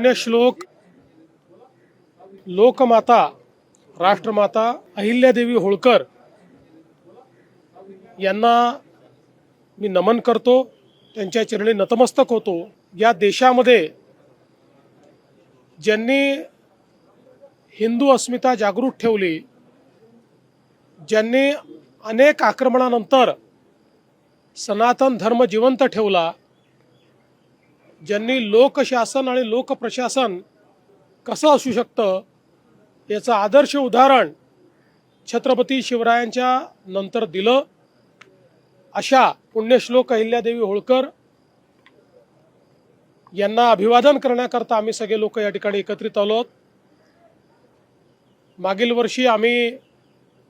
पुण्यश्लोक लोकमाता राष्ट्रमाता अहिल्यादेवी होळकर यांना मी नमन करतो, त्यांच्या चरणी नतमस्तक होतो। या देशामध्ये ज्यांनी हिंदू अस्मिता जागृत ठेवली, ज्यांनी अनेक आक्रमणानंतर सनातन धर्म जिवंत ठेवला, ज्यांनी लोकशासन आणि लोकप्रशासन कसं असू शकतं याचं आदर्श उदाहरण छत्रपती शिवरायांच्या नंतर दिलं, अशा पुण्यश्लोक अहिल्यादेवी होळकर यांना अभिवादन करण्याकरता आम्ही सगळे लोक या ठिकाणी एकत्रित आलो आहोत। मागील वर्षी आम्ही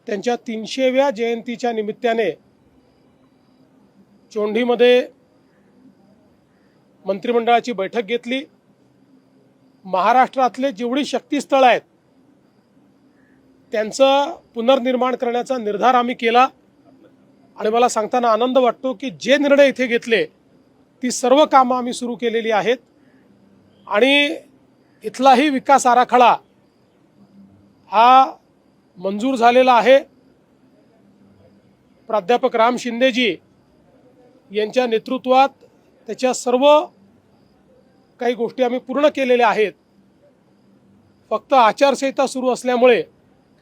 त्यांच्या 300व्या जयंतीच्या निमित्ताने चोंडीमध्ये मंत्रिमंडळाची बैठक घेतली। महाराष्ट्रातले जेवढी शक्तिस्थळ आहेत त्यांचं पुनर्निर्माण करण्याचा निर्धार आम्ही केला आणि मला सांगताना आनंद वाटतो की जे निर्णय इथे घेतले ती सर्व कामं आम्ही सुरू केलेली आहेत आणि इथलाही विकास आराखडा हा मंजूर झालेला आहे। प्राध्यापक राम शिंदेजी यांच्या नेतृत्वात त्याच्या सर्व काही गोष्टी आम्ही पूर्ण केलेल्या आहेत। फक्त आचारसंहिता सुरू असल्यामुळे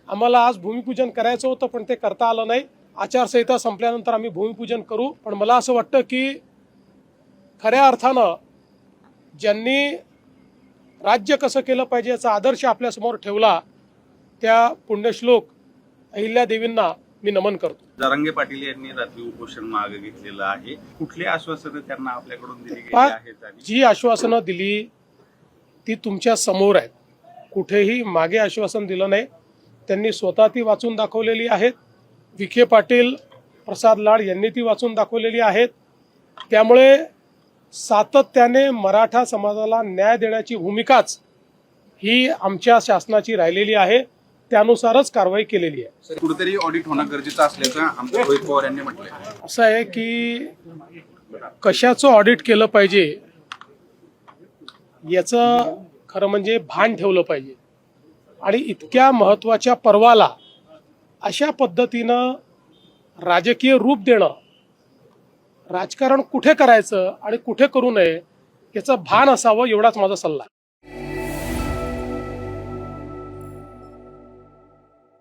आम्हाला आज भूमिपूजन करायचं होतं पण ते करता आलं नाही। आचारसंहिता संपल्यानंतर आम्ही भूमिपूजन करू, पण मला असं वाटतं की खऱ्या अर्थानं ज्यांनी राज्य कसं केलं पाहिजे याचा आदर्श आपल्यासमोर ठेवला त्या पुण्यश्लोक अहिल्यादेवींना मी नमन करतो। जरांगे पाटील यांनी रात्री उपोषण मागे घेतलेलं आहे, कुठली आश्वासनं त्यांना आपल्याकडून दिली गेली आहेत? जी आश्वासनं दिली ती तुमच्या समोर आहेत, कुठेही मागे आश्वासन दिलं नाही, त्यांनी स्वतः ती वाचून दाखवलेली आहेत। विखे पाटील, प्रसाद लाड यांनी ती वाचून दाखवलेली आहेत। त्यामुळे सातत्याने मराठा समाजाला न्याय देण्याची भूमिकाच ही आमच्या शासनाची राहिलेली आहे, त्यानुसारच कारवाई केलेली आहे। कुठेतरी ऑडिट होणं गरजेचं असल्याचं आमदार रोहित पवार यांनी म्हटलंय। असं आहे की कशाचं ऑडिट केलं पाहिजे याचं खरं म्हणजे भान ठेवलं पाहिजे आणि इतक्या महत्त्वाच्या पर्वाला अशा पद्धतीनं राजकीय रूप देणं, राजकारण कुठे करायचं आणि कुठे करू नये याचं भान असावं एवढाच माझा सल्ला आहे।